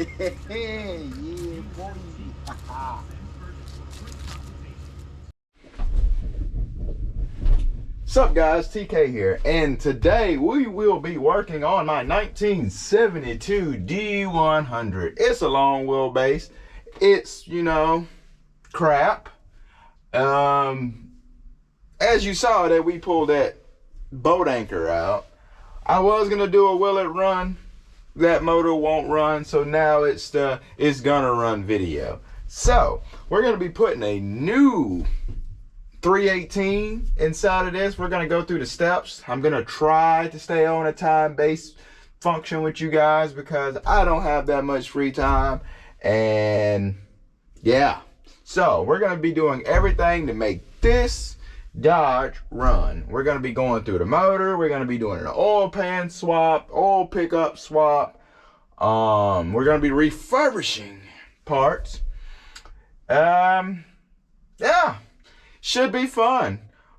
Yeah, boy. What's up, guys? TK here, and today we will be working on my 1972 D100. It's a long wheelbase. It's, crap. As you saw that we pulled that boat anchor out, I was gonna do a will it run. That motor won't run, so now it's gonna run video. So we're gonna be putting a new 318 inside of this. We're gonna go through the steps. I'm gonna try to stay on a time-based function with you guys because I don't have that much free time. And yeah, so we're gonna be doing everything to make this Dodge run. We're gonna be going through the motor. We're gonna be doing an oil pan swap, oil pickup swap. We're gonna be refurbishing parts. Yeah, should be fun.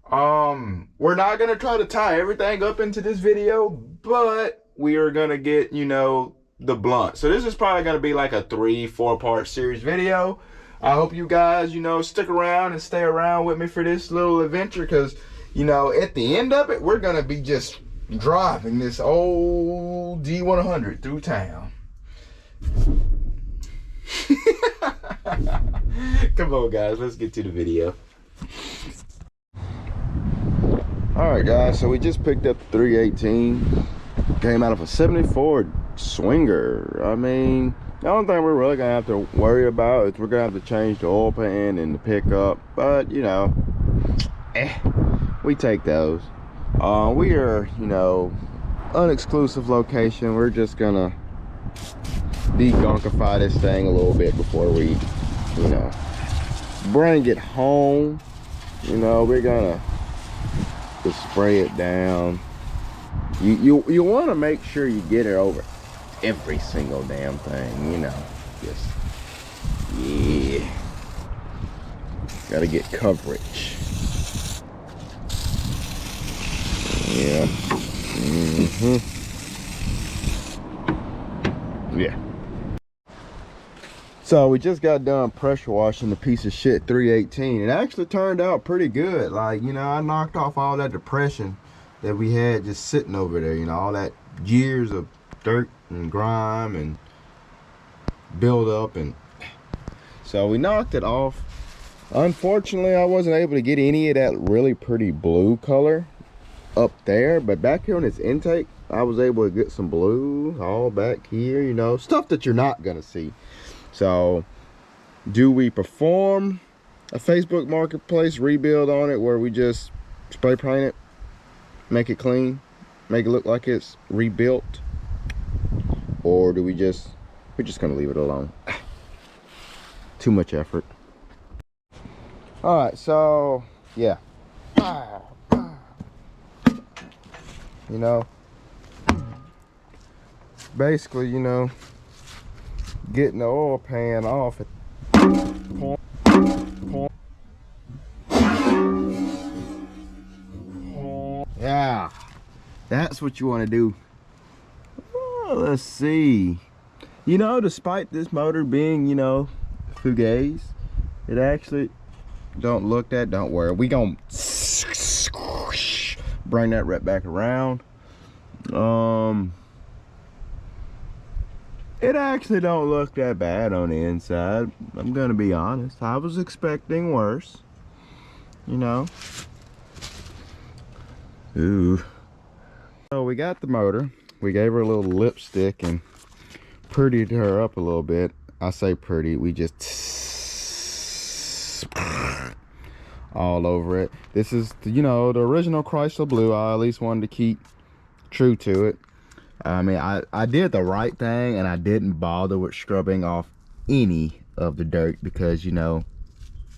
We're not gonna try to tie everything up into this video, but we are gonna get, the blunt. So this is probably gonna be like a 3-4 part series video. I hope you guys, stick around and stay around with me for this little adventure, because, at the end of it, we're gonna be just driving this old D100 through town. Come on, guys, let's get to the video. Alright, guys, so we just picked up the 318. Came out of a 74 Swinger. I mean, the only thing we're really gonna have to worry about is we're gonna have to change the oil pan and the pickup, but we take those. We are, unexclusive location. We're just gonna degunkify this thing a little bit before we, bring it home. We're gonna just spray it down. You want to make sure you get it over every single damn thing, just, yeah, gotta get coverage. Yeah. Yeah. So we just got done pressure washing the piece of shit 318. It actually turned out pretty good. Like, I knocked off all that depression that we had just sitting over there, all that years of dirt and grime and build up, and so we knocked it off. Unfortunately, I wasn't able to get any of that really pretty blue color up there, but back here on this intake, I was able to get some blue all back here, stuff that you're not gonna see. So do we perform a Facebook Marketplace rebuild on it where we just spray paint it, make it clean, make it look like it's rebuilt, or do we're just gonna leave it alone? Too much effort. All right, so yeah, basically, getting the oil pan off at yeah, that's what you want to do. Let's see, despite this motor being, fugazi, it actually don't look that, don't worry, we gonna bring that right back around. It actually don't look that bad on the inside. I'm gonna be honest, I was expecting worse, Ooh. So we got the motor, we gave her a little lipstick and prettied her up a little bit. I say pretty, we just all over it. This is, the original Chrysler blue. I at least wanted to keep true to it. I mean, I did the right thing, and I didn't bother with scrubbing off any of the dirt because,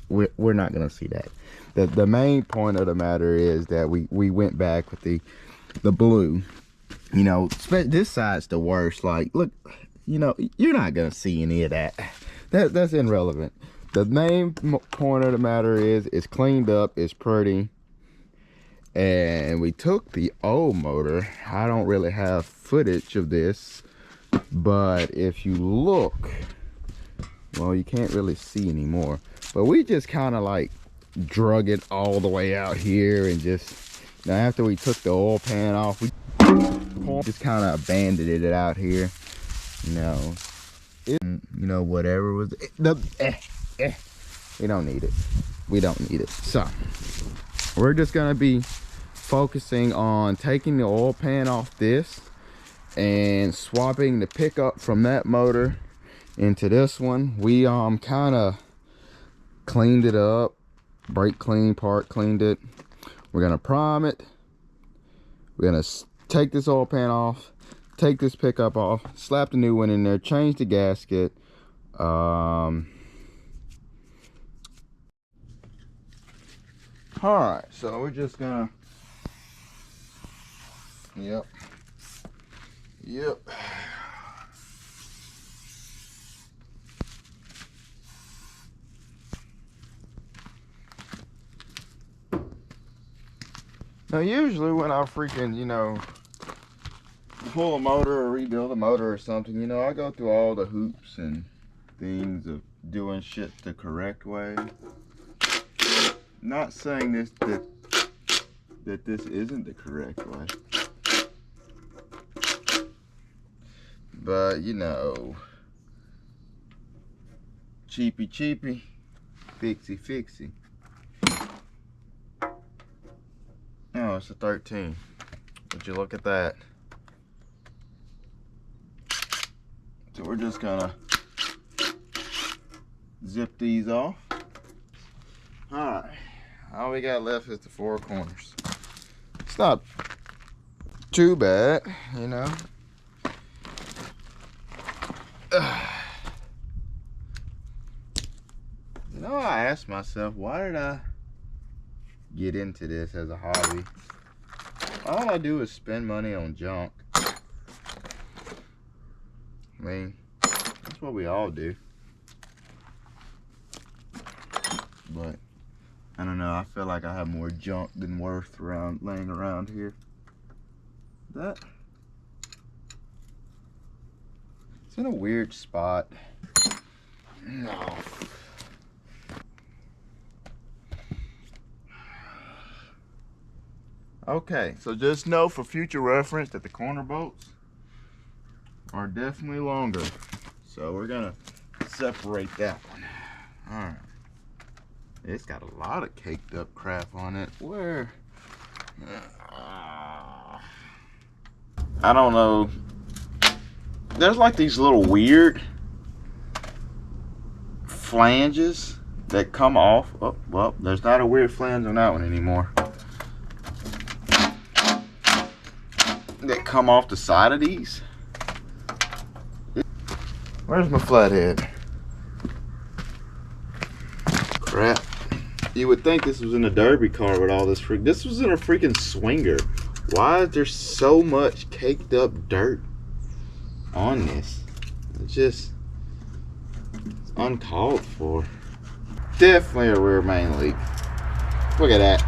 we're not gonna see that. The main point of the matter is that we went back with the blue. This side's the worst. Like, look, you're not gonna see any of that. That's irrelevant. The main point of the matter is it's cleaned up, it's pretty. And we took the old motor. I don't really have footage of this, But if you look, well, you can't really see anymore, but we just kind of like drug it all the way out here, and just now after we took the oil pan off, we just kind of abandoned it out here. Whatever was we don't need it. We don't need it. So we're just gonna be focusing on taking the oil pan off this and swapping the pickup from that motor into this one. We kind of cleaned it up, brake clean, part cleaned it. We're gonna prime it. We're gonna take this oil pan off, take this pickup off, slap the new one in there, change the gasket. All right, so we're just gonna yep. Now usually when I freaking pull a motor or rebuild a motor or something, I go through all the hoops and things of doing shit the correct way. Not saying that this isn't the correct way, but cheapy, fixy. Oh, it's a 13. Would you look at that? So we're just gonna zip these off. All right, all we got left is the four corners. It's not too bad, I asked myself, why did I get into this as a hobby? All I do is spend money on junk. I mean, that's what we all do. But I don't know, I feel like I have more junk than worth laying around here. It's in a weird spot. No. Okay, so just know for future reference that the corner bolts are definitely longer. So we're gonna separate that one. All right. It's got a lot of caked up crap on it. Where? I don't know. There's like these little weird flanges that come off. Oh, well, there's not a weird flange on that one anymore. That come off the side of these. Where's my flathead? Crap. You would think this was in a derby car with all this this was in a freaking swinger. Why is there so much caked up dirt on this? It's uncalled for. Definitely a rear main leak. Look at that.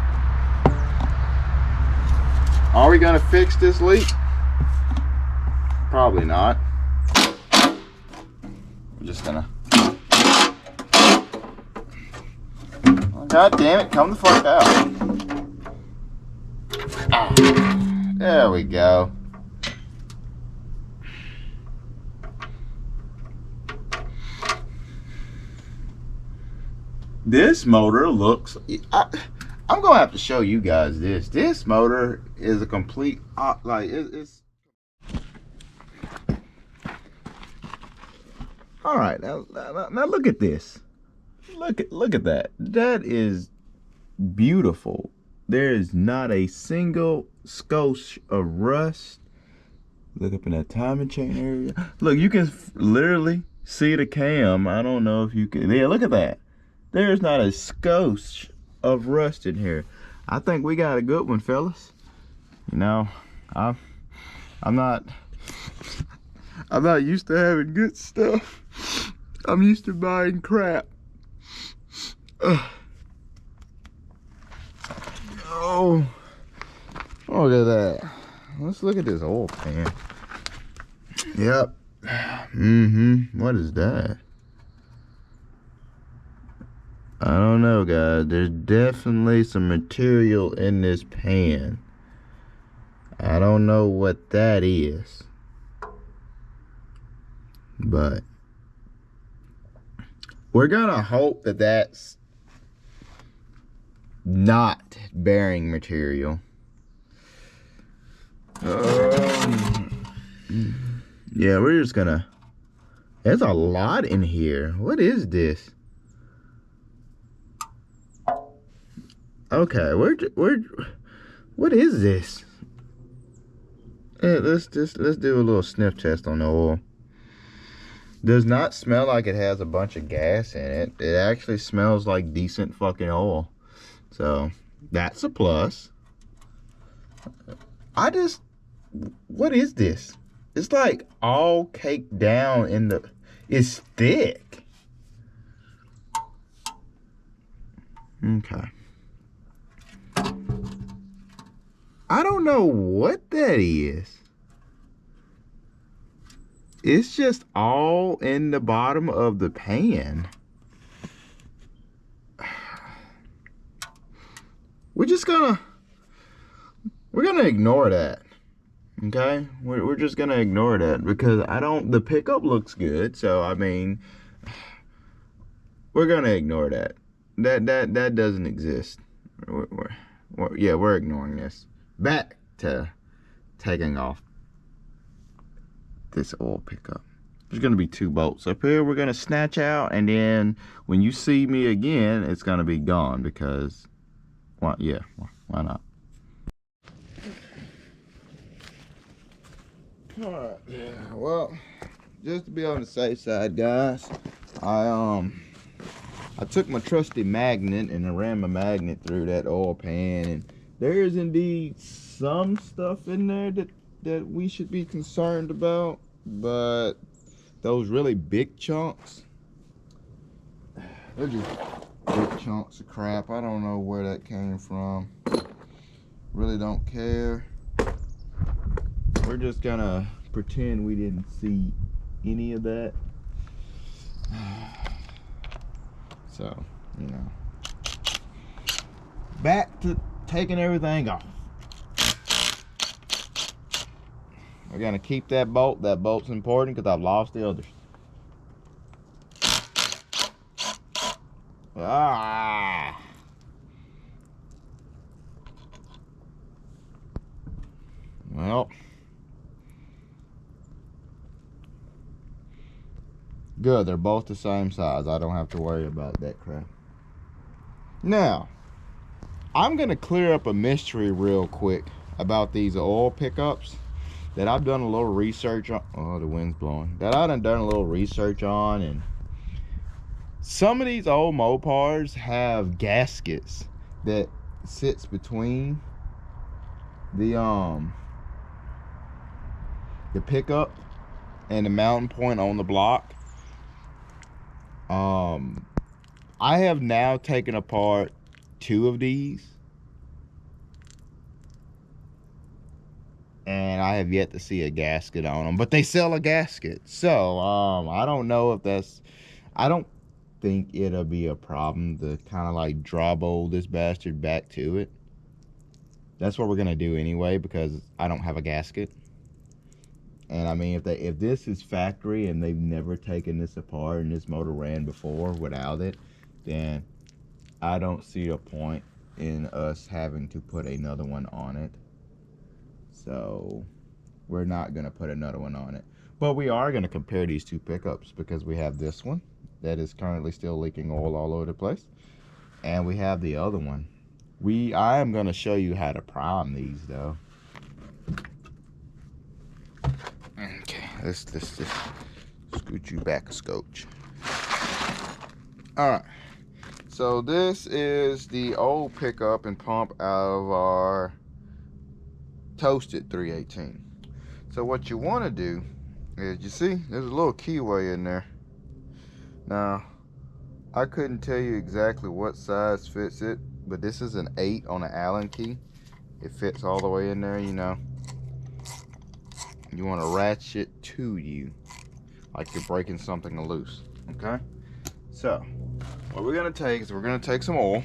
Are we gonna fix this leak? Probably not. We're just gonna. Oh, God damn it! Come the fuck out. There we go. This motor looks. I'm gonna have to show you guys this. This motor is a complete it's. All right, now look at this. Look at that. That is beautiful. There is not a single skosh of rust. Look up in that timing chain area. Look, you can literally see the cam. I don't know if you can. Yeah, look at that. There's not a skosh of rust in here. I think we got a good one, fellas. I'm not used to having good stuff. I'm used to buying crap. Oh, look at that. Let's look at this oil pan. Yep, What is that? I don't know, guys. There's definitely some material in this pan. I don't know what that is, but we're gonna hope that that's not bearing material. Yeah, we're just gonna. There's a lot in here. What is this? Okay, what is this? Let's do a little sniff test on the oil. Does not smell like it has a bunch of gas in it. It actually smells like decent fucking oil. So that's a plus. What is this? It's like all caked down in the, it's thick. Okay. I don't know what that is. It's just all in the bottom of the pan. We're gonna ignore that. Okay? We're just gonna ignore that because the pickup looks good, so I mean, we're gonna ignore that. That doesn't exist. We're ignoring this. Back to taking off this oil pickup. There's gonna be 2 bolts up here we're gonna snatch out, and then when you see me again, it's gonna be gone because, well, yeah, why not? All right, yeah. Well, just to be on the safe side, guys, I took my trusty magnet and I ran my magnet through that oil pan, and there is indeed some stuff in there that we should be concerned about, but those really big chunks, they're just big chunks of crap. I don't know where that came from. Really don't care. We're just gonna pretend we didn't see any of that. So, you know, back to taking everything off. We're gonna keep that bolt. That bolt's important because I've lost the others. Ah. Well, good. They're both the same size. I don't have to worry about that crap. Now, I'm gonna clear up a mystery real quick about these oil pickups that I've done a little research on. Oh, the wind's blowing. That I've done a little research on, and some of these old Mopars have gaskets that sits between the pickup and the mounting point on the block. I have now taken apart 2 of these, and I have yet to see a gasket on them, but they sell a gasket. So I don't know if that's, I don't think it'll be a problem to kind of like drop this bastard back to it. That's what we're gonna do anyway, because I don't have a gasket. And I mean, if this is factory and they've never taken this apart and this motor ran before without it, then I don't see a point in us having to put another one on it. So we're not gonna put another one on it. But we are gonna compare these 2 pickups, because we have this one that is currently still leaking oil all over the place, and we have the other one. I am gonna show you how to prime these though. Okay, let's just scoot you back a scotch. All right, so this is the old pickup and pump out of our toasted 318. So what you want to do is, you see there's a little keyway in there. Now, I couldn't tell you exactly what size fits it, but this is an 8 on an Allen key. It fits all the way in there, you know. You want to ratchet to you. like you're breaking something loose. Okay, so what we're gonna take is we're gonna take some oil.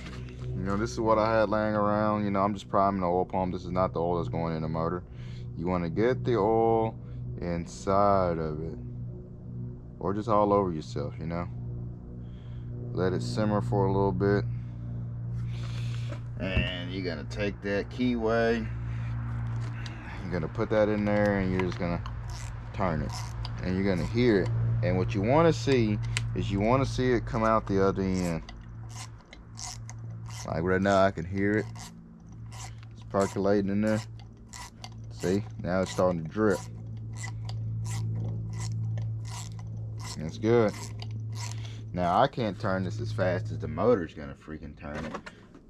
You know, this is what I had laying around. You know, I'm just priming the oil pump. This is not the oil that's going in the motor. You want to get the oil inside of it, or just all over yourself, you know. Let it simmer for a little bit, and you're gonna take that keyway, you're gonna put that in there, and you're just gonna turn it, and you're gonna hear it. And what you want to see is you want to see it come out the other end. Like right now I can hear it. It's percolating in there. See, now it's starting to drip. That's good. Now I can't turn this as fast as the motor's gonna freaking turn it.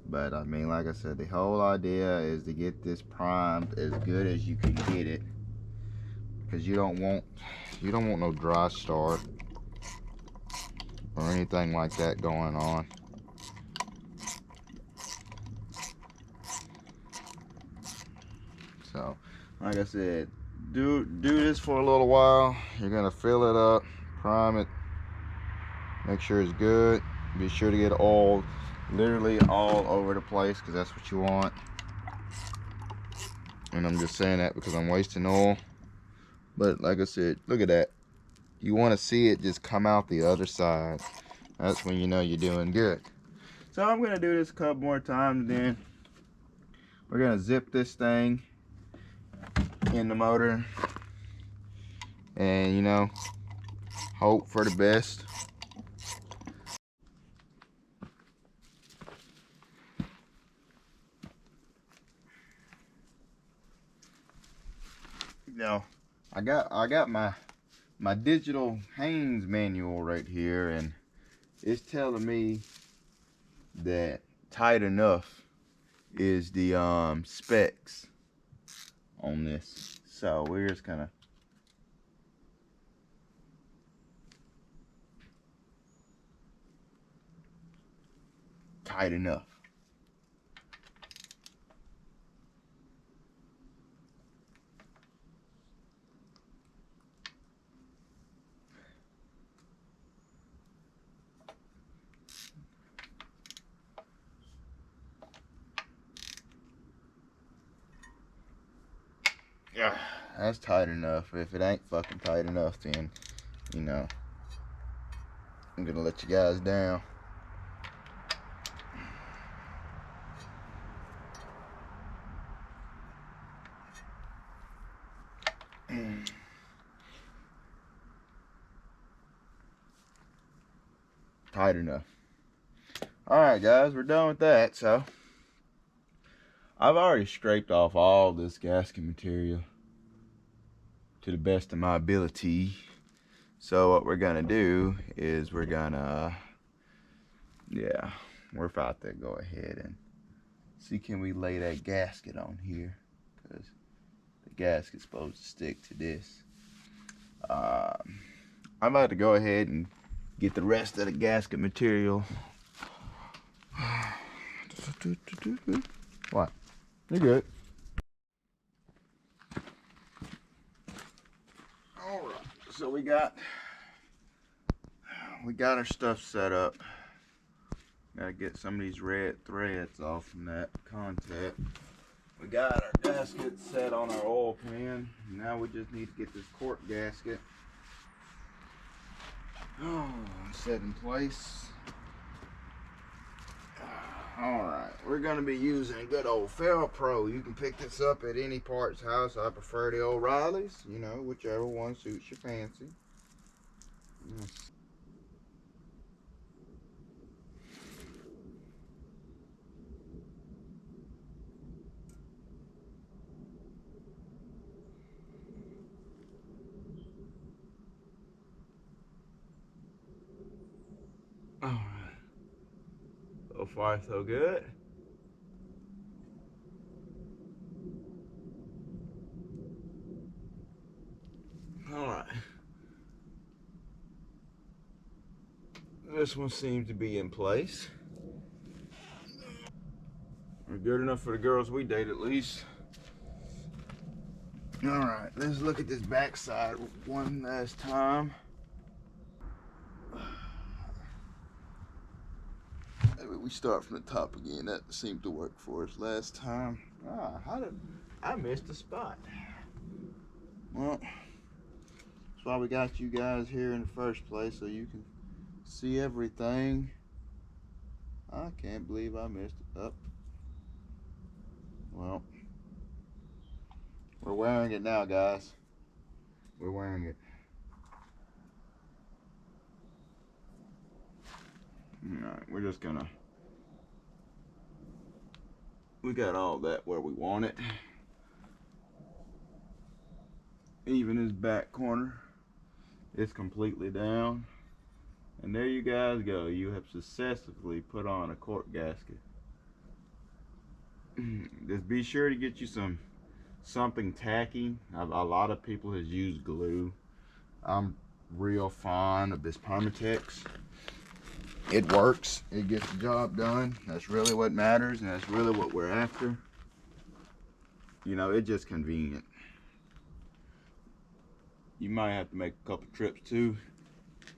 But I mean, like I said, the whole idea is to get this primed as good as you can get it. Because you don't want no dry start or anything like that going on. So, like I said, do this for a little while. You're gonna fill it up, prime it, make sure it's good. Be sure to get oil literally all over the place, because that's what you want. And I'm just saying that because I'm wasting oil. But like I said, look at that. You want to see it just come out the other side. That's when you know you're doing good. So I'm gonna do this a couple more times, and then we're gonna zip this thing in the motor, and you know, hope for the best. Now, I got my digital Haynes manual right here, and it's telling me that tight enough is the specs on this. So we're just gonna tight enough. Yeah, that's tight enough. If it ain't fucking tight enough, then, you know, I'm gonna let you guys down. Tight enough. Alright guys, we're done with that. So I've already scraped off all this gasket material to the best of my ability. So what we're gonna do is we're gonna, yeah, we're about to go ahead and see, can we lay that gasket on here, because the gasket's supposed to stick to this. I'm about to go ahead and get the rest of the gasket material. What? You're good. Alright, so we got our stuff set up. Gotta get some of these red threads off from that contact. We got our gasket set on our oil pan. Now we just need to get this cork gasket set in place. Alright, we're going to be using good old Pro. You can pick this up at any parts house. I prefer the O'Reilly's, you know, whichever one suits your fancy. Yes. Alright, so far so good. Alright. This one seems to be in place. We're good enough for the girls we date, at least. Alright, let's look at this back side one last time. we start from the top again. That seemed to work for us last time. How did I missed the spot? Well, that's why we got you guys here in the first place, so you can see everything. I can't believe I missed it up. Well, we're wearing it now, guys. We're wearing it. Alright, we're just gonna, we got all that where we want it. Even this back corner is completely down. And there you guys go. You have successfully put on a cork gasket. Just be sure to get you something tacky. A lot of people has used glue. I'm real fond of this Permatex. It works. It gets the job done. That's really what matters, and that's really what we're after. You know, it's just convenient. You might have to make a couple trips to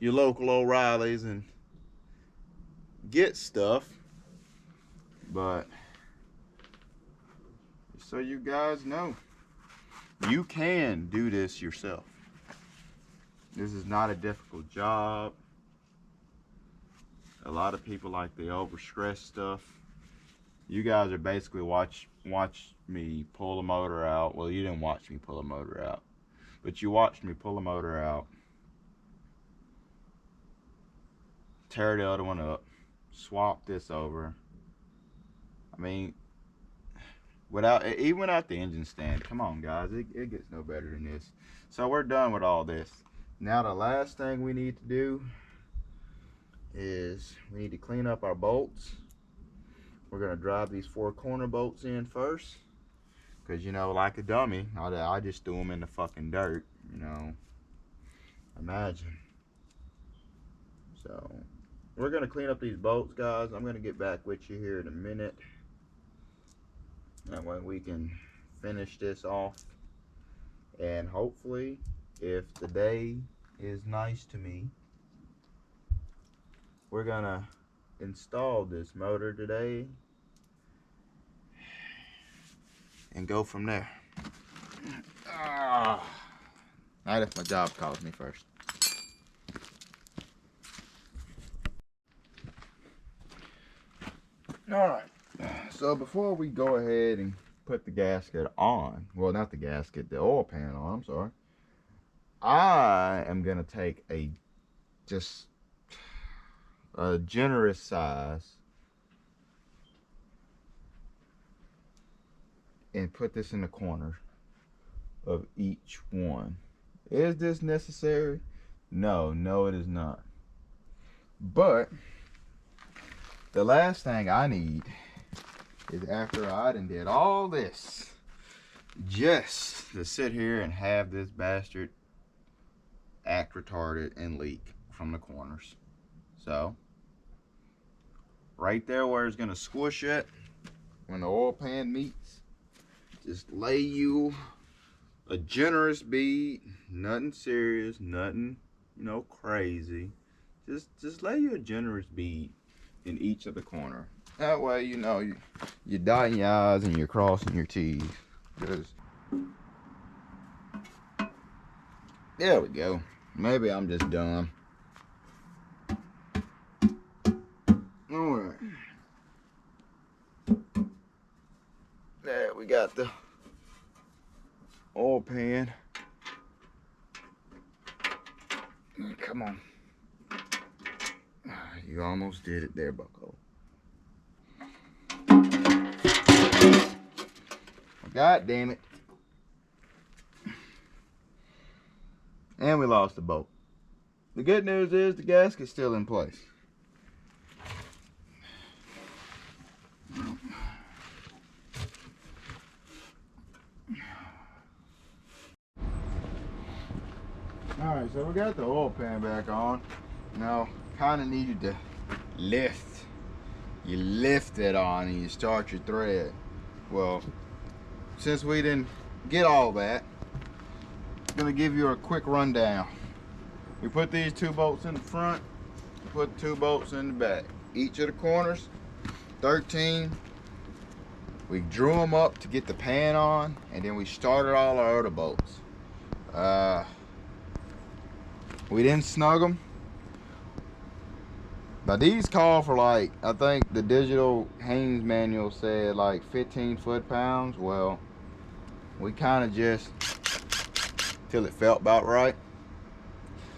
your local O'Reilly's and get stuff, but so you guys know, you can do this yourself. This is not a difficult job. A lot of people like the overstress stuff. You guys are basically watch me pull a motor out. Well, you didn't watch me pull a motor out, but you watched me pull a motor out, tear the other one up, swap this over. I mean, even without the engine stand, come on guys, it gets no better than this. So we're done with all this. Now the last thing we need to do is we need to clean up our bolts. We're gonna drive these 4 corner bolts in first, because, you know, like a dummy, I just threw them in the fucking dirt, you know, imagine. So we're gonna clean up these bolts, guys. I'm gonna get back with you here in a minute. That way we can finish this off, and hopefully, if the day is nice to me, we're gonna install this motor today and go from there. Not if my job calls me first. All right, so before we go ahead and put the gasket on, well, not the gasket, the oil pan on, I'm sorry, I am gonna take just a generous size and put this in the corner of each one. Is this necessary? No, it is not. But the last thing I need is, after I done did all this, just to sit here and have this bastard act retarded and leak from the corners. So right there where it's gonna squish it when the oil pan meets, just lay you a generous bead. Nothing serious, nothing, you know, crazy. Just lay you a generous bead in each of the corner. That way, you know, you're dotting your I's and you're crossing your T's. There we go. Maybe I'm just dumb. Alright. There we got the oil pan. Come on. You almost did it there, bucko. God damn it. And we lost the bolt. The good news is the gasket's still in place. Alright, so we got the oil pan back on. Now, kind of needed to lift. You lift it on and you start your thread. Well, since we didn't get all that, I'm going to give you a quick rundown. We put these 2 bolts in the front, put 2 bolts in the back. Each of the corners 13. We drew them up to get the pan on, and then we started all our other bolts. We didn't snug them. Now these call for, like, I think the digital Haynes manual said like 15 foot-pounds. Well, we kind of just till it felt about right.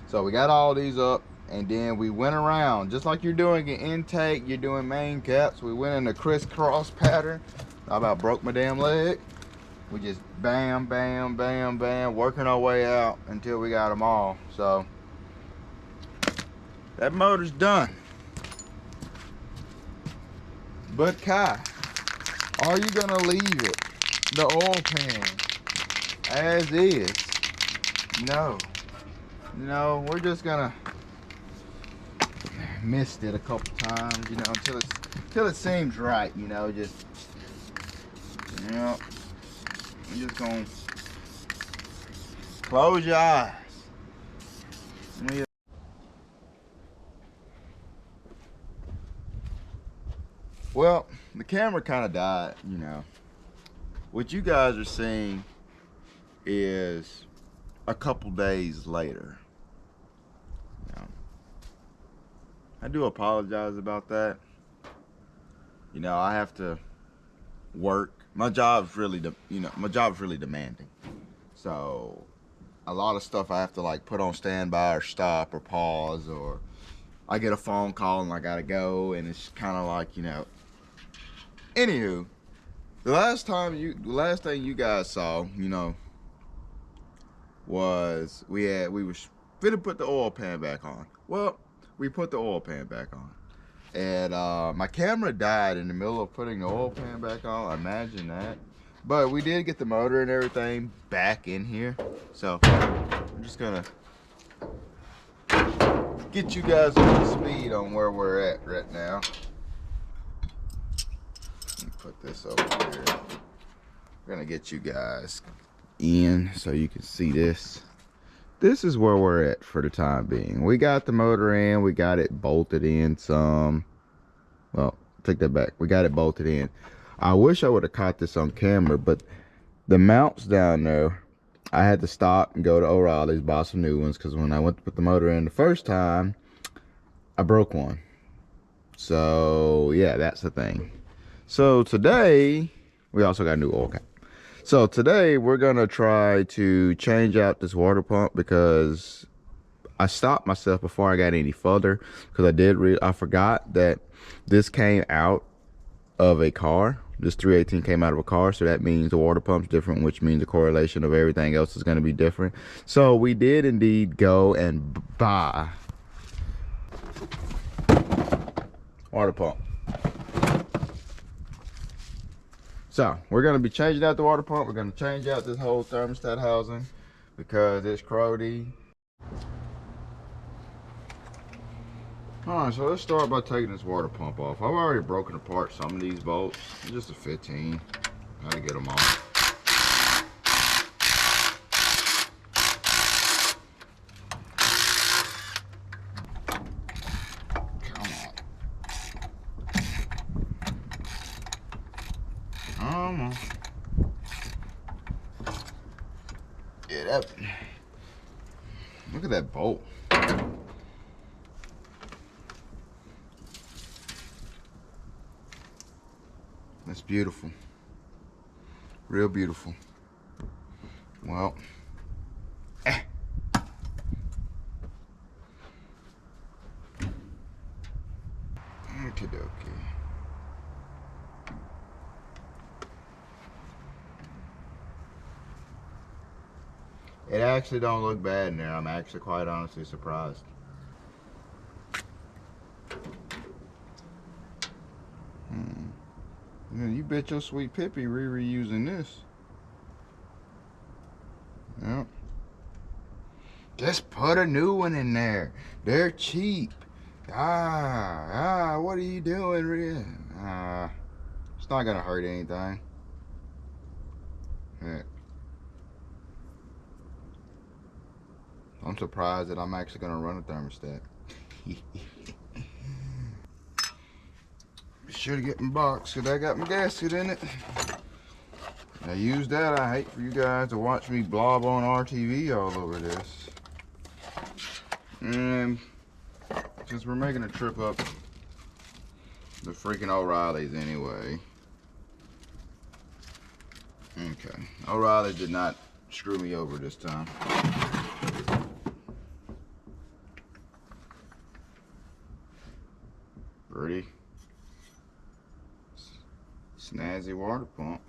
So we got all these up, and then we went around just like you're doing an intake, you're doing main caps. We went in a crisscross pattern. I about broke my damn leg. We just bam, bam, bam, bam, working our way out until we got them all. So that motor's done. But Kai, are you gonna leave it, the oil pan, as is? No. No, we're just gonna mist it a couple times, you know, until it seems right, you know, just, you know, we're just gonna close your eyes. Well, the camera kind of died, you know. What you guys are seeing is a couple days later. You know, I do apologize about that. You know, I have to work. My job's really, my job's really demanding. So a lot of stuff I have to like put on standby or stop or pause, or I get a phone call and I gotta go, and it's kind of like, you know. Anywho, the last thing you guys saw, you know, was we was finna put the oil pan back on. Well, we put the oil pan back on, and my camera died in the middle of putting the oil pan back on. Imagine that. But we did get the motor and everything back in here, so I'm just gonna get you guys up to speed on where we're at right now. Put this over here. We're gonna get you guys in so you can see this. This is where we're at for the time being. We got the motor in, we got it bolted in some. Well, take that back. We got it bolted in. I wish I would have caught this on camera, but the mounts down there, I had to stop and go to O'Reilly's, buy some new ones, because when I went to put the motor in the first time, I broke one. So yeah, that's the thing. So today, we also got a new oil cap. So today, we're gonna try to change out this water pump, because I stopped myself before I got any further, because I forgot that this came out of a car. This 318 came out of a car, so that means the water pump's different, which means the correlation of everything else is gonna be different. So we did indeed go and buy water pump. So we're going to be changing out the water pump. We're going to change out this whole thermostat housing because it's cruddy. Alright, so let's start by taking this water pump off. I've already broken apart some of these bolts. It's just a 15. Gotta get them off. Come on. Yeah, that. Look at that bolt. That's beautiful. Real beautiful. Well. Okey-dokey. It actually don't look bad in there. I'm actually quite honestly surprised. Yeah, you bet your sweet Pippi reusing this. Yep. Just put a new one in there. They're cheap. What are you doing? It's not gonna hurt anything. Yeah. I'm surprised that I'm actually gonna run a thermostat. sure to get my box because I got my gasket in it. I use that. I hate for you guys to watch me blob on RTV all over this. And since we're making a trip up the freaking O'Reilly's anyway. Okay, O'Reilly did not screw me over this time. Pretty snazzy water pump.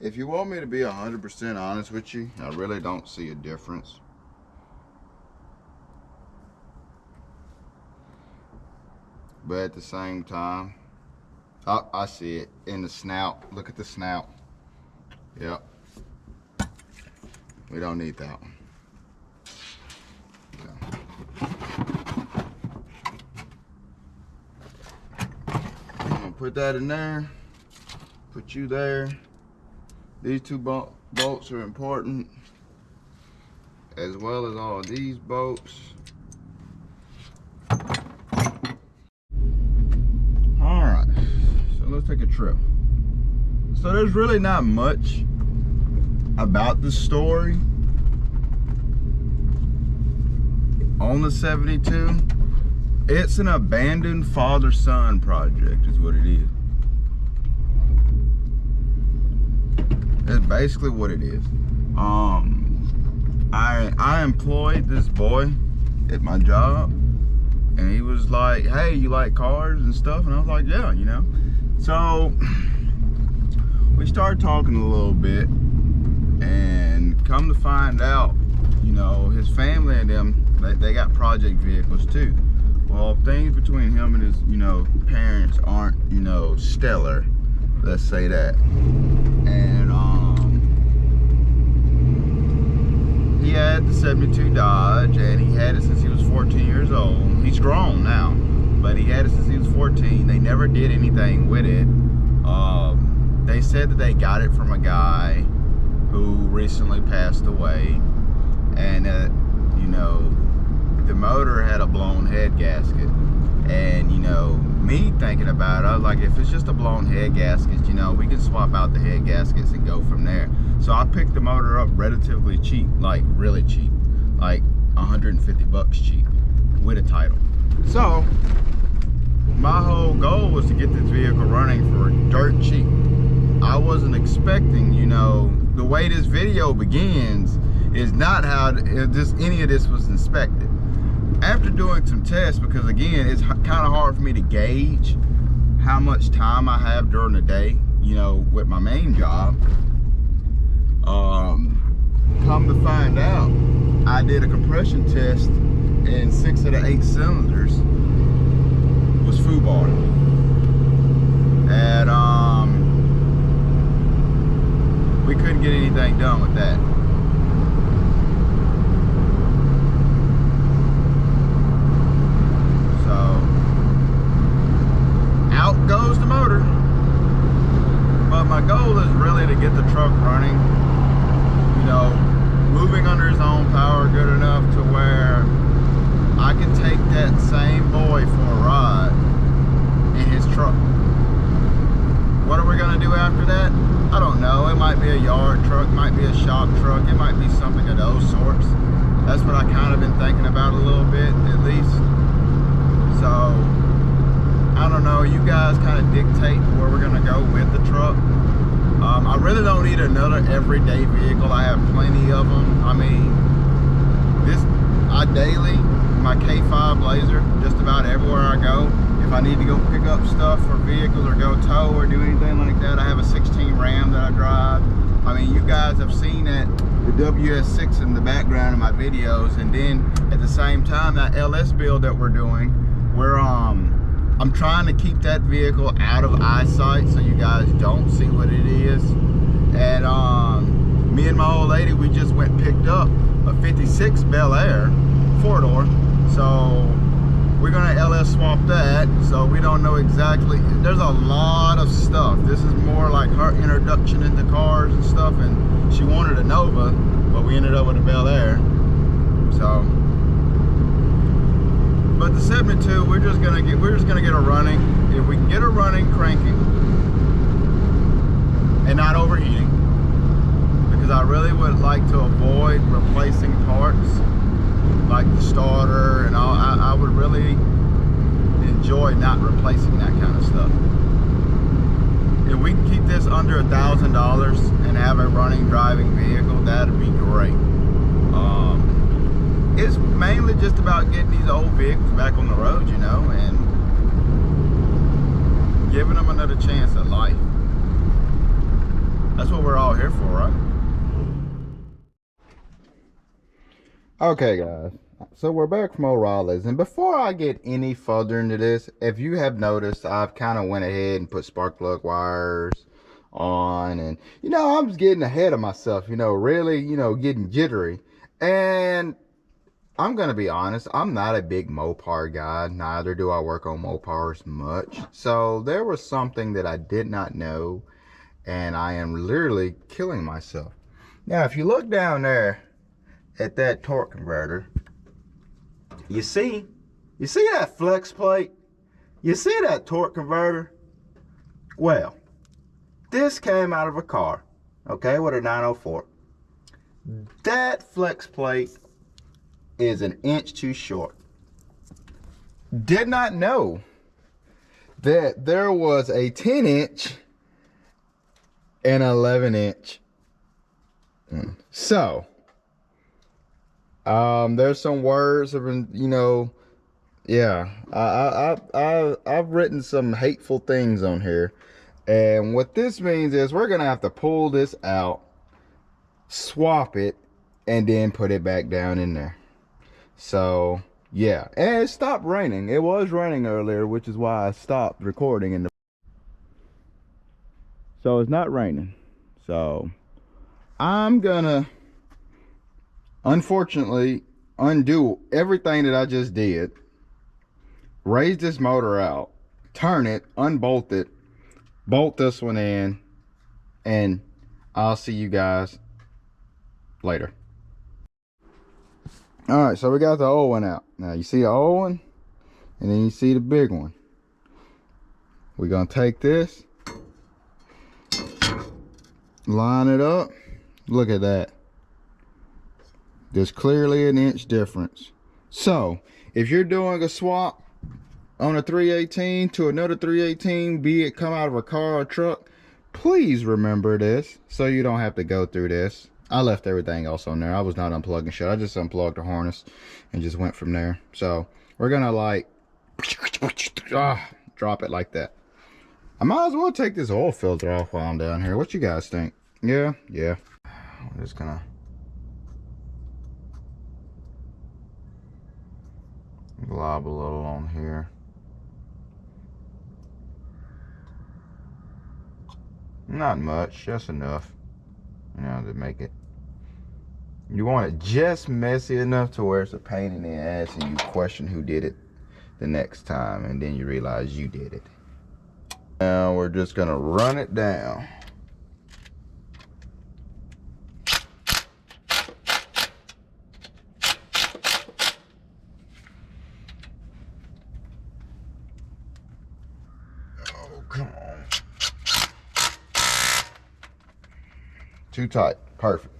If you want me to be 100% honest with you, I really don't see a difference. But at the same time, I see it in the snout. Look at the snout. Yep. We don't need that one. Okay. I'm gonna put that in there. Put you there. These two bolts are important, as well as all these bolts. Alright, so let's take a trip. So there's really not much about the story on the 72. It's an abandoned father-son project is what it is. That's basically what it is. I employed this boy at my job, and he was like, hey, you like cars and stuff? And I was like, yeah, you know. So we started talking a little bit, and come to find out, you know, his family and them, they got project vehicles too. Well, things between him and his, you know, parents aren't, you know, stellar, let's say that. And he had the 72 Dodge, and he had it since he was 14 years old. He's grown now, but he had it since he was 14. They never did anything with it. They said that they got it from a guy who recently passed away, and you know, the motor had a blown head gasket. And you know, me thinking about it, I was like, if it's just a blown head gasket, you know, we can swap out the head gaskets and go from there. So I picked the motor up relatively cheap, like really cheap, like 150 bucks cheap, with a title. So my whole goal was to get this vehicle running for dirt cheap. I wasn't expecting, you know, the way this video begins is not how any of this was inspected. After doing some tests, because again, it's kind of hard for me to gauge how much time I have during the day, you know, with my main job. Come to find out, I did a compression test, and 6 of the 8 cylinders was foobar. And we couldn't get anything done with that. Out goes the motor. But my goal is really to get the truck running, you know, moving under his own power good enough to where I can take that same boy for a ride in his truck. What are we gonna do after that? I don't know. It might be a yard truck, might be a shop truck, it might be something of those sorts. That's what I kind of been thinking about a little bit, at least. So I don't know, you guys kind of dictate where we're gonna go with the truck. I really don't need another everyday vehicle. I have plenty of them. I mean, I daily, my K5 Blazer, just about everywhere I go. If I need to go pick up stuff for vehicles or go tow or do anything like that, I have a 16 Ram that I drive. I mean, you guys have seen that, the WS6 in the background of my videos, and then at the same time, that LS build that we're doing, I'm trying to keep that vehicle out of eyesight so you guys don't see what it is. And me and my old lady, we just went and picked up a 56 Bel Air 4-door. So we're gonna LS swap that. So we don't know exactly, there's a lot of stuff. This is more like her introduction into cars and stuff, and she wanted a Nova, but we ended up with a Bel Air. So, but the 72, we're just gonna get her running. If we can get her running, cranking, and not overheating, because I really would like to avoid replacing parts like the starter and all. I would really enjoy not replacing that kind of stuff. If we can keep this under $1,000 and have a running, driving vehicle, that'd be great. It's mainly just about getting these old vehicles back on the road, you know, and giving them another chance at life. That's what we're all here for, right? Okay, guys. So we're back from O'Reilly's, and before I get any further into this, if you have noticed, I've kind of went ahead and put spark plug wires on, and you know, I'm just getting ahead of myself, you know, really, you know, getting jittery. And I'm gonna be honest, I'm not a big Mopar guy, neither do I work on Mopars much. So there was something that I did not know, and I am literally killing myself. Now, if you look down there at that torque converter, you see that flex plate? You see that torque converter? Well, this came out of a car, okay, with a 904. That flex plate is an inch too short. Did not know that there was a 10-inch and 11-inch. So, there's some words have been, you know, yeah, I've written some hateful things on here, and what this means is we're gonna have to pull this out, swap it, and then put it back down in there. So yeah, and it stopped raining. It was raining earlier, which is why I stopped recording so it's not raining. So I'm gonna unfortunately undo everything that I just did, raise this motor out, turn it, unbolt it, bolt this one in, and I'll see you guys later. All right, so we got the old one out. Now you see the old one, and then you see the big one. We're gonna take this, line it up. Look at that. There's clearly an inch difference. So if you're doing a swap on a 318 to another 318, be it come out of a car or truck, please remember this so you don't have to go through this. I left everything else on there. I was not unplugging shit. I just unplugged the harness and just went from there. So we're gonna like drop it like that. I might as well take this oil filter off while I'm down here. What you guys think? Yeah. I'm just gonna glob a little on here. Not much, just enough, you know, to make it. You want it just messy enough to where it's a pain in the ass and you question who did it the next time, and then you realize you did it. Now we're just gonna run it down. Oh, come on. Too tight. Perfect.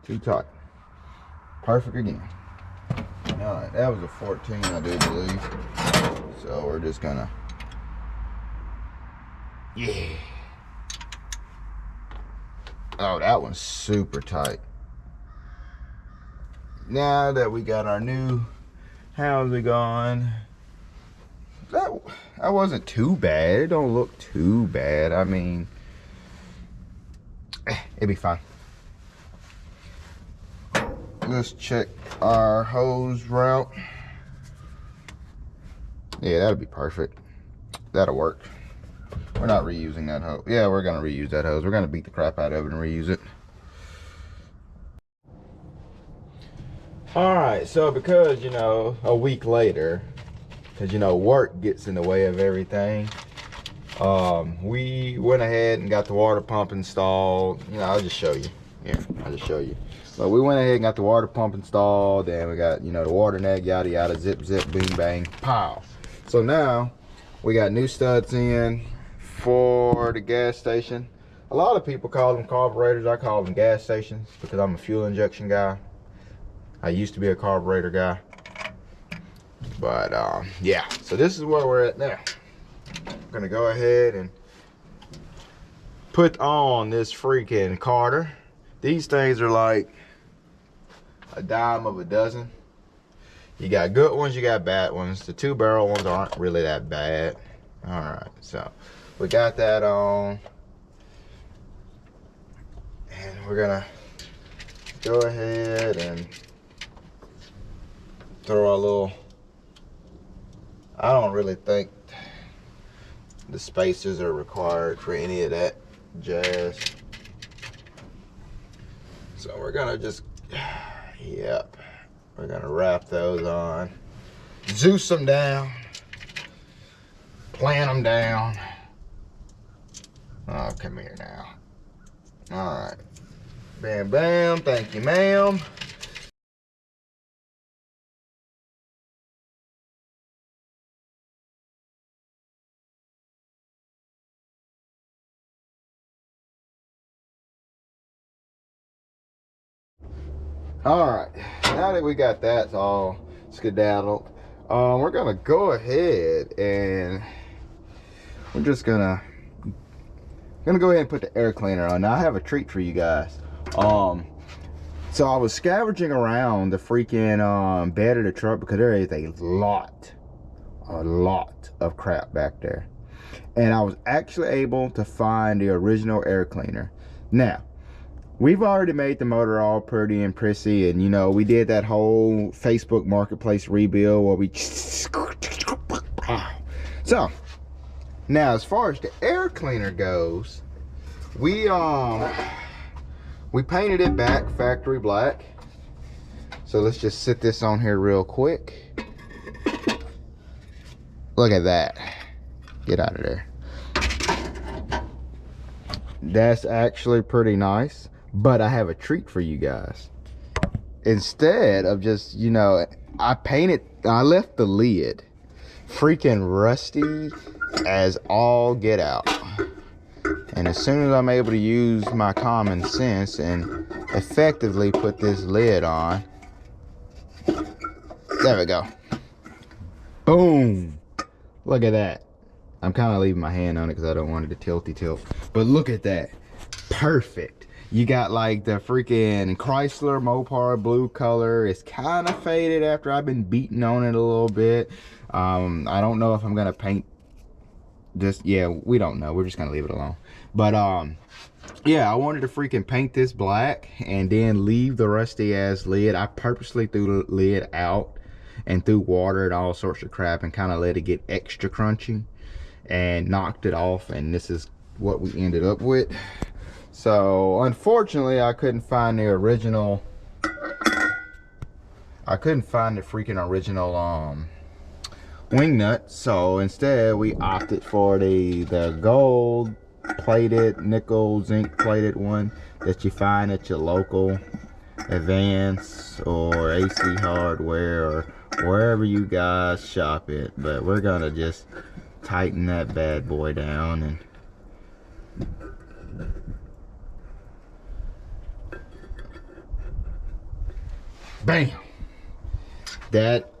Too tight. Perfect again. Alright, that was a 14, I do believe. So we're just gonna, yeah. Oh, that one's super tight. Now that we got our new housing on, that wasn't too bad. It don't look too bad. I mean, it'd be fine. Let's check our hose route. Yeah, that'll be perfect. That'll work. We're not reusing that hose. Yeah, we're gonna reuse that hose. We're gonna beat the crap out of it and reuse it. All right, so because, you know, a week later, because, you know, work gets in the way of everything, we went ahead and got the water pump installed. You know, I'll just show you. Here, I'll just show you. But we went ahead and got the water pump installed, and we got, you know, the water neck, yada yada, zip zip, bing bang, pow. So now we got new studs in for the gas station. A lot of people call them carburetors. I call them gas stations because I'm a fuel injection guy. I used to be a carburetor guy. But yeah, so this is where we're at now. I'm gonna go ahead and put on this freaking Carter. These things are like a dime of a dozen. You got good ones, you got bad ones. The 2-barrel ones aren't really that bad. All right, so we got that on, and we're gonna go ahead and throw a little, I don't really think the spacers are required for any of that jazz. So we're gonna just, yep, we're gonna wrap those on, Zeus them down, plant them down. Oh, come here now. All right, bam, bam, thank you, ma'am. All right, now that we got that all skedaddled, we're gonna go ahead and we're just gonna go ahead and put the air cleaner on. Now I have a treat for you guys. So I was scavenging around the freaking bed of the truck because there is a lot of crap back there, and I was actually able to find the original air cleaner. Now, we've already made the motor all pretty and prissy, and you know, we did that whole Facebook Marketplace rebuild where we so now as far as the air cleaner goes, we painted it back factory black. So let's just sit this on here real quick. Look at that. Get out of there. That's actually pretty nice. But I have a treat for you guys. Instead of just, you know, I left the lid freaking rusty as all get out. And as soon as I'm able to use my common sense and effectively put this lid on, there we go. Boom. Look at that. I'm kind of leaving my hand on it because I don't want it to tilty tilt. But look at that. Perfect. You got like the freaking Chrysler Mopar blue color. It's kind of faded after I've been beating on it a little bit. I don't know if I'm gonna paint this. Yeah, we don't know. We're just gonna leave it alone. But yeah, I wanted to freaking paint this black and then leave the rusty ass lid. I purposely threw the lid out and threw water and all sorts of crap and kind of let it get extra crunchy and knocked it off, and this is what we ended up with. So unfortunately I couldn't find the original, freaking original wing nut. So instead we opted for the gold plated, nickel zinc plated one that you find at your local Advance or AC Hardware or wherever you guys shop it. But we're gonna just tighten that bad boy down and bam. That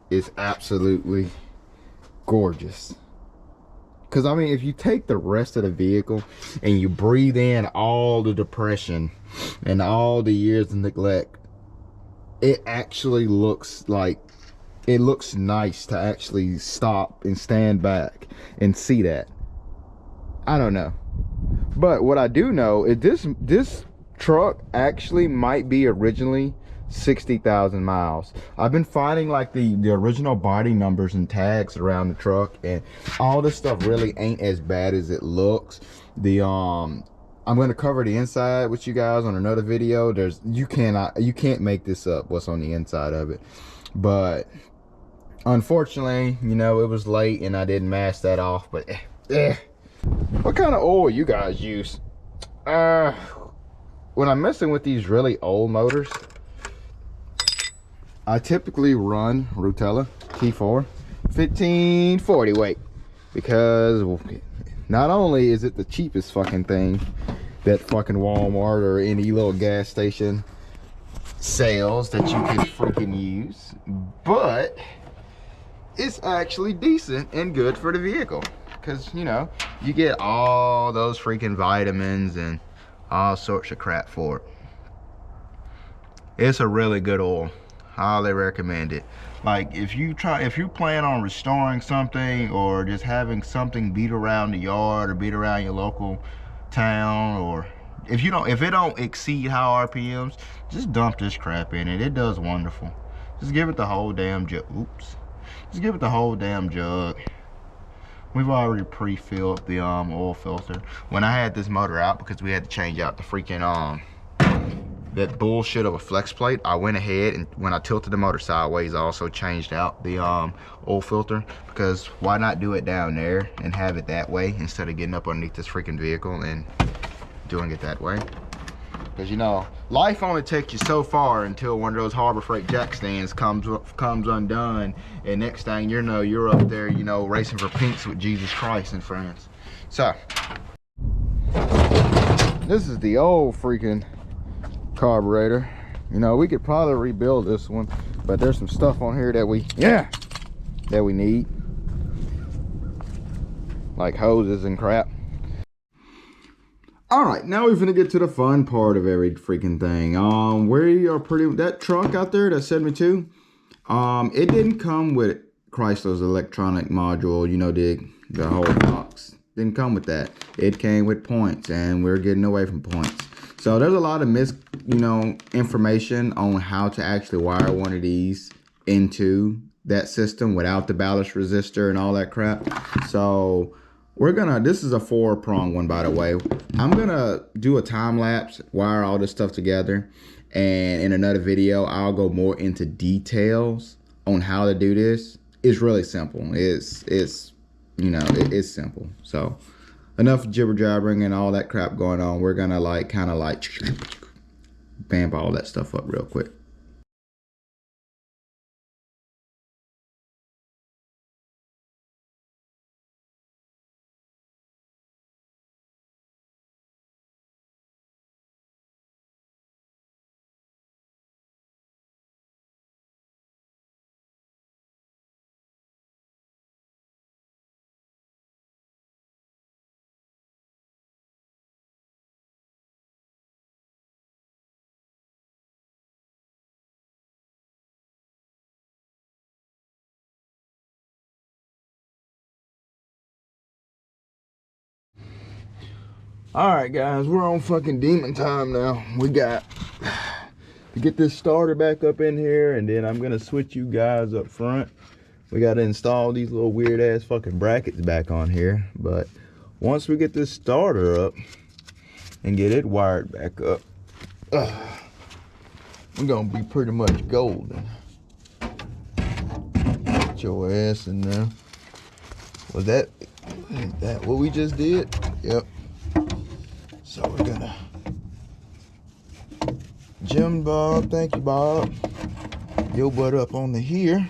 is absolutely gorgeous. Because I mean, if you take the rest of the vehicle and you breathe in all the depression and all the years of neglect, it actually looks like, it looks nice to actually stop and stand back and see that. I don't know, but what I do know is this truck actually might be originally 60,000 miles. I've been finding like the original body numbers and tags around the truck, and all this stuff really ain't as bad as it looks. The I'm going to cover the inside with you guys on another video. You can't make this up, what's on the inside of it. But unfortunately, you know, it was late and I didn't mask that off. But what kind of oil you guys use? when I'm messing with these really old motors, I typically run Rutella T4 1540 weight, because not only is it the cheapest fucking thing that fucking Walmart or any little gas station sells that you can freaking use, but it's actually decent and good for the vehicle, because you know, you get all those freaking vitamins and all sorts of crap for it. It's a really good oil. Highly recommend it. Like if you plan on restoring something, or just having something beat around the yard or beat around your local town, or if it don't exceed high RPMs, just dump this crap in it. It does wonderful. Just give it the whole damn jug. Oops. Just give it the whole damn jug. We've already pre-filled the oil filter. When I had this motor out, because we had to change out the freaking that bullshit of a flex plate, I went ahead and when I tilted the motor sideways, I also changed out the oil filter, because why not do it down there and have it that way instead of getting up underneath this freaking vehicle and doing it that way. Because you know, life only takes you so far until one of those Harbor Freight jack stands comes undone, and next thing you know, you're up there, you know, racing for pinks with Jesus Christ and friends. So this is the old freaking carburetor. You know, we could probably rebuild this one, but there's some stuff on here that we need, like hoses and crap. All right, now we're gonna get to the fun part of every freaking thing. We are that truck out there, that 72, it didn't come with Chrysler's electronic module, you know, the whole box. Didn't come with that. It came with points, and we're getting away from points. So there's a lot of information on how to actually wire one of these into that system without the ballast resistor and all that crap. So this is a 4-prong one, by the way. I'm gonna do a time lapse, wire all this stuff together, and in another video I'll go more into details on how to do this. It's really simple. It's simple. So enough jibber jabbering and all that crap going on. We're gonna kind of vamp all that stuff up real quick. All right, guys, we're on fucking demon time now. We got to get this starter back up in here, and then I'm gonna switch you guys up front. We got to install these little weird ass fucking brackets back on here, but once we get this starter up and get it wired back up, we're gonna be pretty much golden. Get your ass in there. Was that what we just did? Yep. So we're gonna Jim Bob, thank you Bob, your butt up on the here.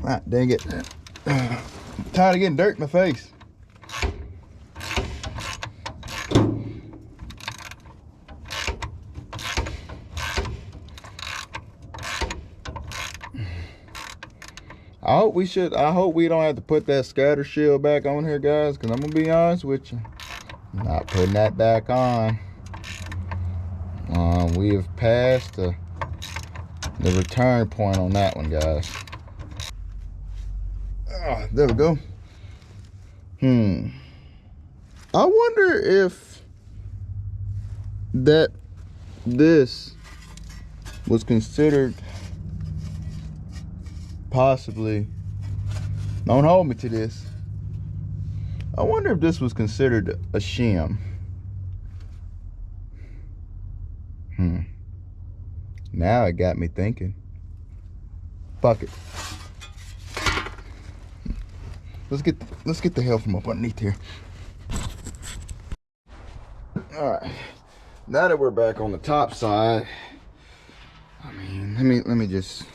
Ah, dang it. I'm tired of getting dirt in my face. I hope we don't have to put that scatter shield back on here, guys, because I'm gonna be honest with you, I'm not putting that back on. We have passed the return point on that one, guys. There we go. I wonder if this was considered possibly, don't hold me to this, I wonder if this was considered a shim. Now it got me thinking. Fuck it. Let's get the hell from up underneath here. All right. Now that we're back on the top side, I mean, let me just.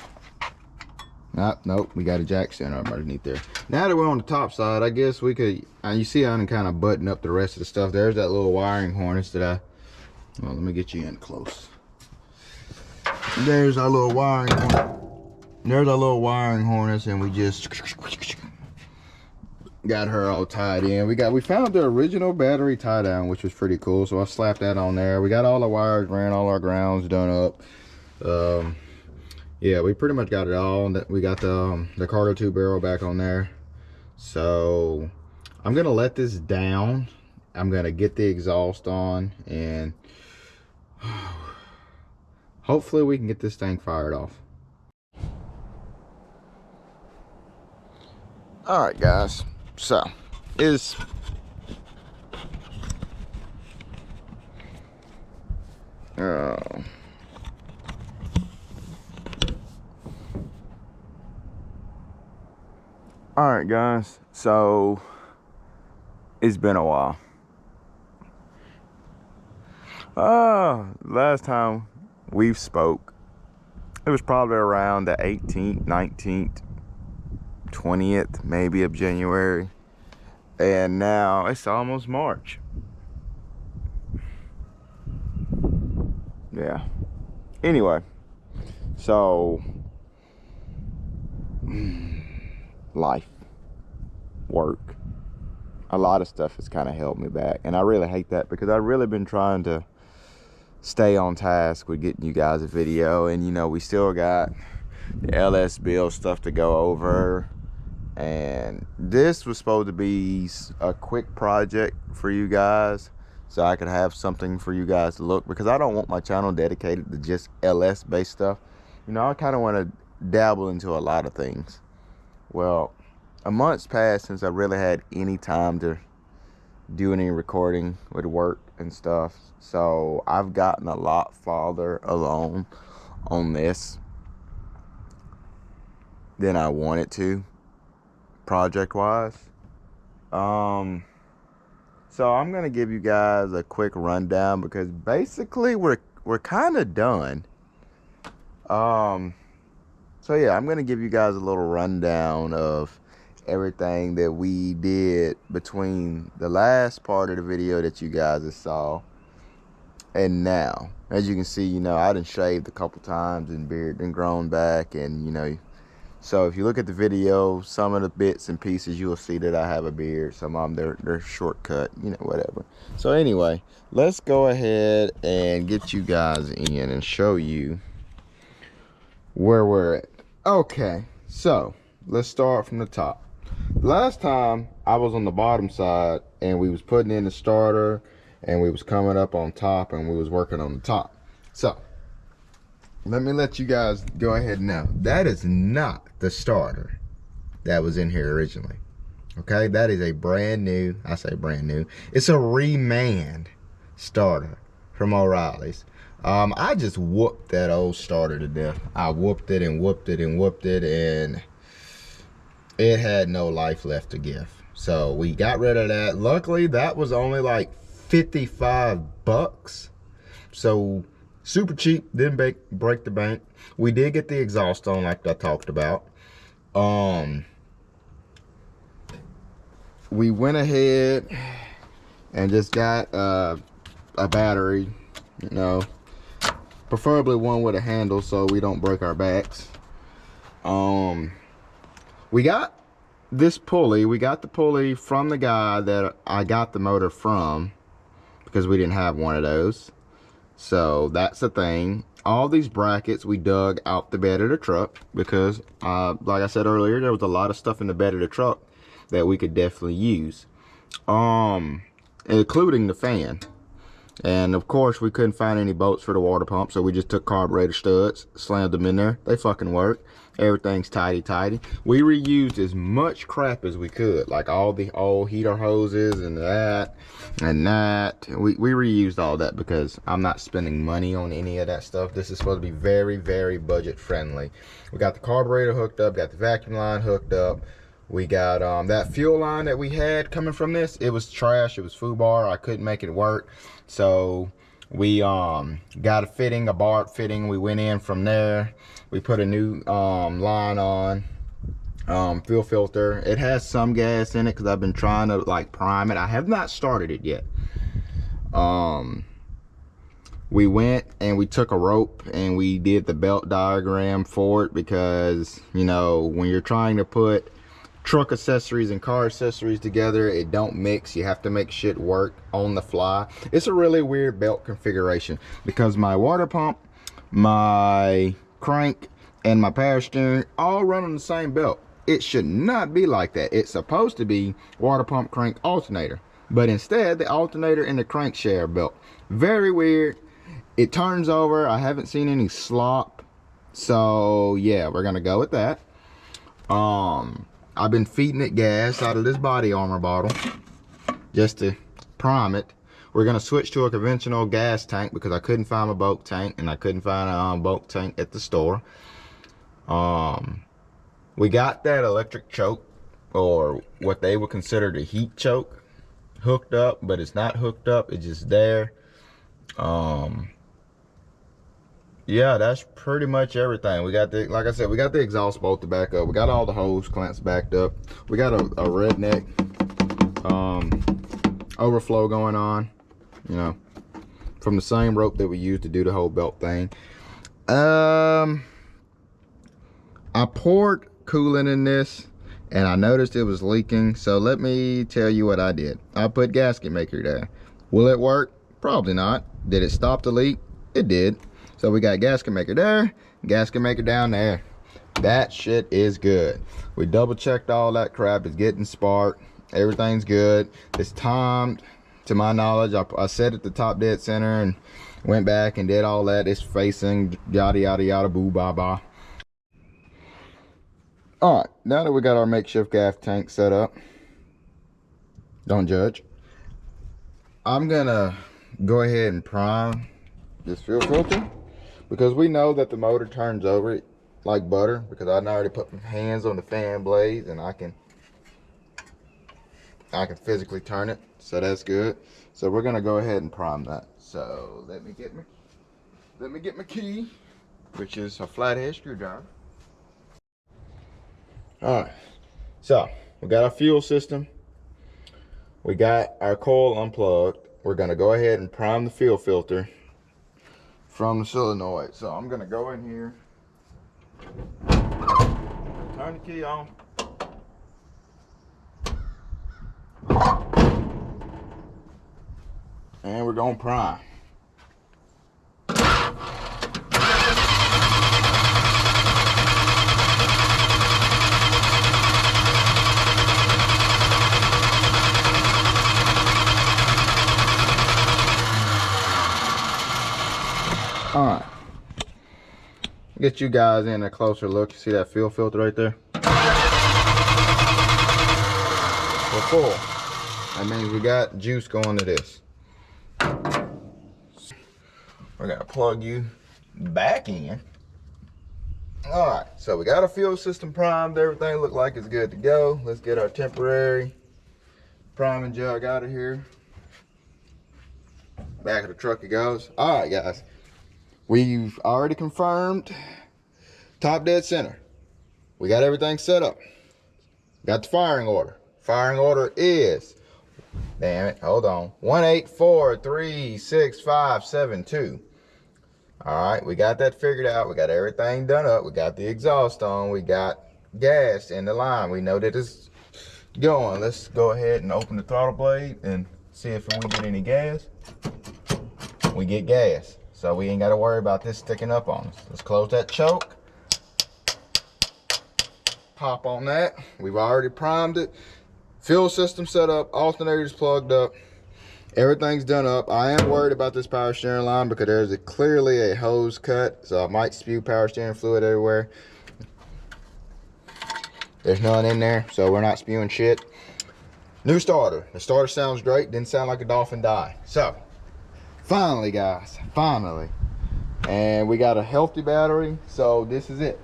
Nope, we got a jack stand up underneath there. Now that we're on the top side, I guess we could. You see, I can kind of button up the rest of the stuff. There's that little wiring harness that I. Well, let me get you in close. There's our little wiring harness. There's our little wiring harness, and we just got her all tied in. We found the original battery tie down, which was pretty cool. So I slapped that on there. We got all the wires ran, all our grounds done up. Yeah, we pretty much got it all. We got the cargo tube barrel back on there. So I'm gonna let this down. I'm gonna get the exhaust on, and hopefully we can get this thing fired off. All right, guys. So all right, guys, so it's been a while. Last time we've spoke, it was probably around the 18th, 19th, 20th maybe of January, and now it's almost March. Yeah, anyway, so life, work, a lot of stuff has kind of held me back, and I really hate that, because I've really been trying to stay on task with getting you guys a video. And you know, we still got the LS build stuff to go over, and this was supposed to be a quick project for you guys, so I could have something for you guys to look, because I don't want my channel dedicated to just LS based stuff. You know, I kind of want to dabble into a lot of things. Well, a month's passed since I really had any time to do any recording with work and stuff, so I've gotten a lot farther along on this than I wanted to, project wise. So I'm gonna give you guys a quick rundown, because basically we're kind of done. So yeah, I'm gonna give you guys a little rundown of everything that we did between the last part of the video that you guys saw and now. As you can see, you know, I done shaved a couple times and beard done grown back, and you know, so if you look at the video, some of the bits and pieces, you'll see that I have a beard. Some of them they're shortcut, you know, whatever. So anyway, let's go ahead and get you guys in and show you where we're at. Okay, so let's start from the top. Last time I was on the bottom side, and we was putting in the starter, and we was coming up on top, and we was working on the top. So let me let you guys go ahead and know that is not the starter that was in here originally. Okay, that is a brand new, I say brand new, it's a remanned starter from O'Reilly's. I just whooped that old starter to death. I whooped it and whooped it and whooped it, and it had no life left to give. So we got rid of that. Luckily, that was only like 55 bucks. So super cheap, didn't break the bank. We did get the exhaust on, like I talked about. We went ahead and just got a battery, you know, preferably one with a handle so we don't break our backs. We got this pulley. We got the pulley from the guy that I got the motor from, because we didn't have one of those. So that's the thing. All these brackets we dug out the bed of the truck, because like I said earlier, there was a lot of stuff in the bed of the truck that we could definitely use, including the fan. And of course, we couldn't find any bolts for the water pump, so we just took carburetor studs, slammed them in there. They fucking work. Everything's tidy. We reused as much crap as we could, like all the old heater hoses and that. We reused all that because I'm not spending money on any of that stuff. This is supposed to be very, very budget friendly. We got the carburetor hooked up, got the vacuum line hooked up. We got that fuel line that we had coming from this. It was trash. It was foobar. I couldn't make it work. So we got a fitting, a barb fitting. We went in from there. We put a new line on, fuel filter. It has some gas in it because I've been trying to like prime it. I have not started it yet. We went and we took a rope and we did the belt diagram for it because, you know, when you're trying to put truck accessories and car accessories together, it don't mix. You have to make shit work on the fly. It's a really weird belt configuration because my water pump, my crank, and my power steering all run on the same belt. It should not be like that. It's supposed to be water pump, crank, alternator, but instead the alternator and the crank share a belt. Very weird. It turns over. I haven't seen any slop, so yeah, we're gonna go with that. I've been feeding it gas out of this body armor bottle just to prime it. We're gonna switch to a conventional gas tank because I couldn't find a bulk tank and I couldn't find a bulk tank at the store. We got that electric choke, or what they would consider the heat choke, hooked up, but it's not hooked up. It's just there. Yeah, that's pretty much everything. We got the, like I said, we got the exhaust bolt to back up. We got all the hose clamps backed up. We got a redneck overflow going on, you know, from the same rope that we used to do the whole belt thing. I poured coolant in this and I noticed it was leaking, so let me tell you what I did. I put gasket maker there. Will it work? Probably not. Did it stop the leak? It did. So we got gasket maker there, gasket maker down there. That shit is good. We double checked all that crap. It's getting spark. Everything's good. It's timed, to my knowledge. I set it the top dead center and went back and did all that. It's facing yada yada yada boo ba ba. All right, now that we got our makeshift gas tank set up, don't judge, I'm gonna go ahead and prime this fuel filter because we know that the motor turns over like butter, because I already put my hands on the fan blades and I can physically turn it, so that's good. So we're gonna go ahead and prime that. So let me get my key, which is a flathead screwdriver. All right, so we got our fuel system, we got our coil unplugged. We're gonna go ahead and prime the fuel filter from the solenoid. So I'm gonna go in here, turn the key on, and we're gonna prime. All right, get you guys in a closer look. You see that fuel filter right there? We're full. That means we got juice going to this. We're gonna plug you back in. All right, so we got our fuel system primed. Everything looked like it's good to go. Let's get our temporary priming jug out of here. Back of the truck it goes. All right, guys. We've already confirmed top dead center. We got everything set up. Got the firing order. Firing order is, damn it, hold on, 184365572. All right, we got that figured out. We got everything done up. We got the exhaust on. We got gas in the line. We know that it's going. Let's go ahead and open the throttle blade and see if we get any gas. We get gas. So we ain't got to worry about this sticking up on us. Let's close that choke. Pop on that. We've already primed it. Fuel system set up. Alternators plugged up. Everything's done up. I am worried about this power steering line because there's clearly a hose cut, so I might spew power steering fluid everywhere. There's none in there, so we're not spewing shit. New starter. The starter sounds great. Didn't sound like a dolphin die. So, finally, guys, finally. And we got a healthy battery, so this is it.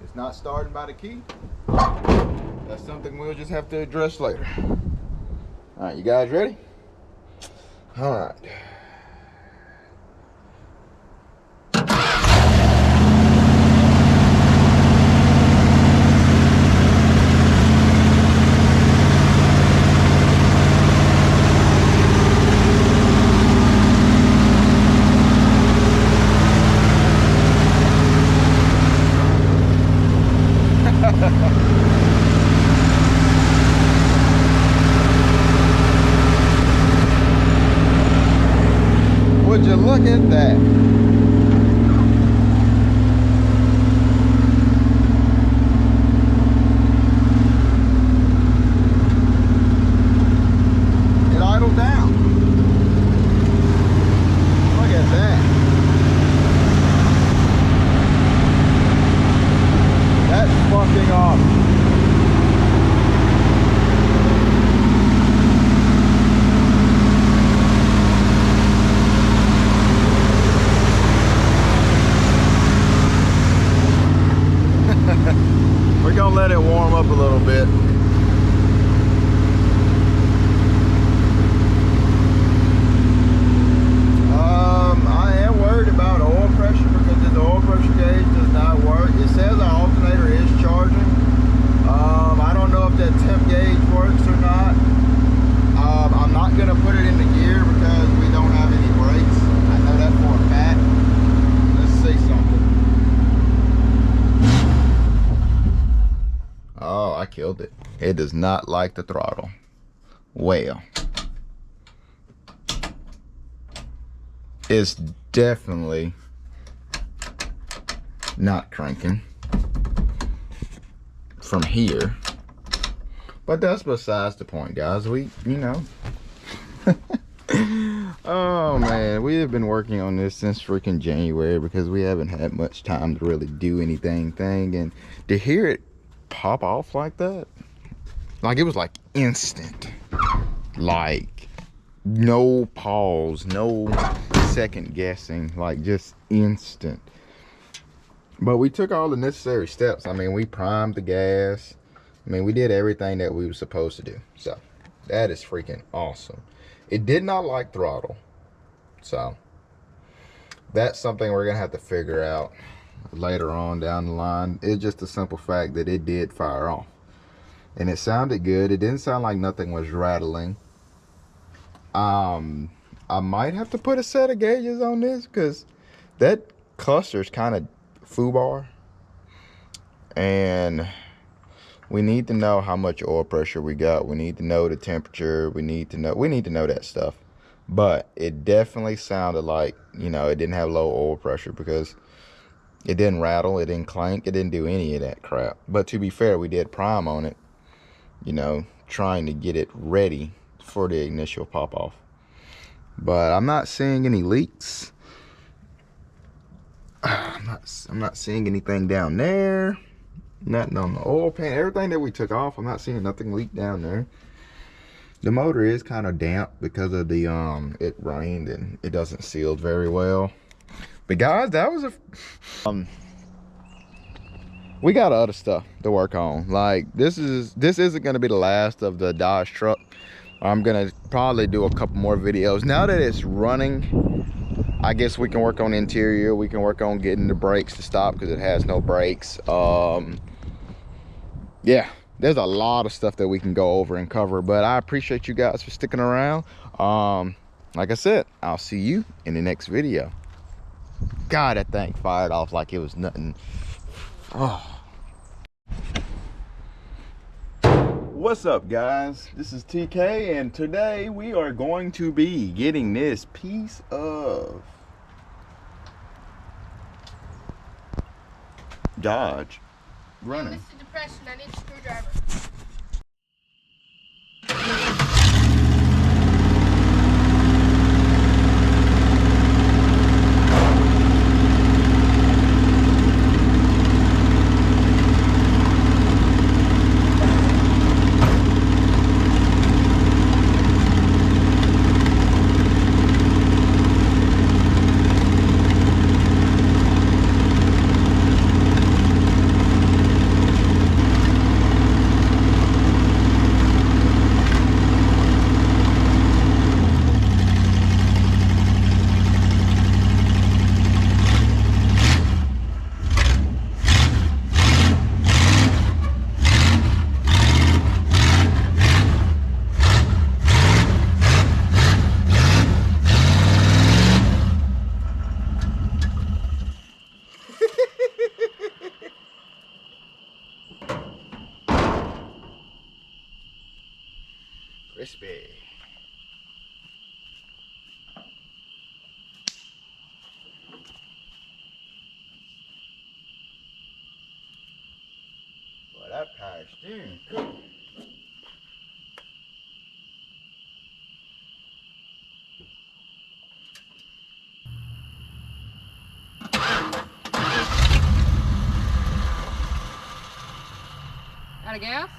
It's not starting by the key. That's something we'll just have to address later. All right, you guys ready? All right. Would you look at that? It idled down. Look at that. That's fucking awesome. We're gonna let it warm up a little bit. I am worried about oil pressure because the oil pressure gauge does not work. It says our alternator is charging. I don't know if that temp gauge works or not. I'm not gonna put it in the gear because we don't have any brakes. I know that for a fact. Let's see something. Oh, I killed it. It does not like the throttle. Well, it's definitely not cranking from here. But that's besides the point, guys. We, you know. Oh, man. We have been working on this since freaking January because we haven't had much time to really do anything. And to hear it pop off like that, like it was like instant, like no pause, no second guessing, like just instant. But we took all the necessary steps. I mean, we primed the gas. I mean, we did everything that we were supposed to do. So that is freaking awesome. It did not like throttle, so that's something we're gonna have to figure out later on down the line. It's just a simple fact that it did fire off and it sounded good. It didn't sound like nothing was rattling. I might have to put a set of gauges on this because that cluster is kind of foobar, and we need to know how much oil pressure we got. We need to know the temperature. We need to know that stuff. But it definitely sounded like, you know, it didn't have low oil pressure because it didn't rattle, it didn't clank, it didn't do any of that crap. But to be fair, we did prime on it, you know, trying to get it ready for the initial pop off. But I'm not seeing any leaks. I'm not seeing anything down there. Nothing on the oil pan. Everything that we took off, I'm not seeing nothing leak down there. The motor is kind of damp because of the it rained and it doesn't seal very well. But guys, that was a we got other stuff to work on. Like this isn't gonna be the last of the Dodge truck. I'm gonna probably do a couple more videos. Now that it's running, I guess we can work on interior. We can work on getting the brakes to stop because it has no brakes. Yeah, there's a lot of stuff that we can go over and cover, but I appreciate you guys for sticking around. Like I said, I'll see you in the next video. God, that thing fired off like it was nothing. Oh. What's up, guys? This is TK, and today we are going to be getting this piece of Dodge running. Mr. Depression, I need a screwdriver. Crispy. Boy, that power steering cool. Out of gas?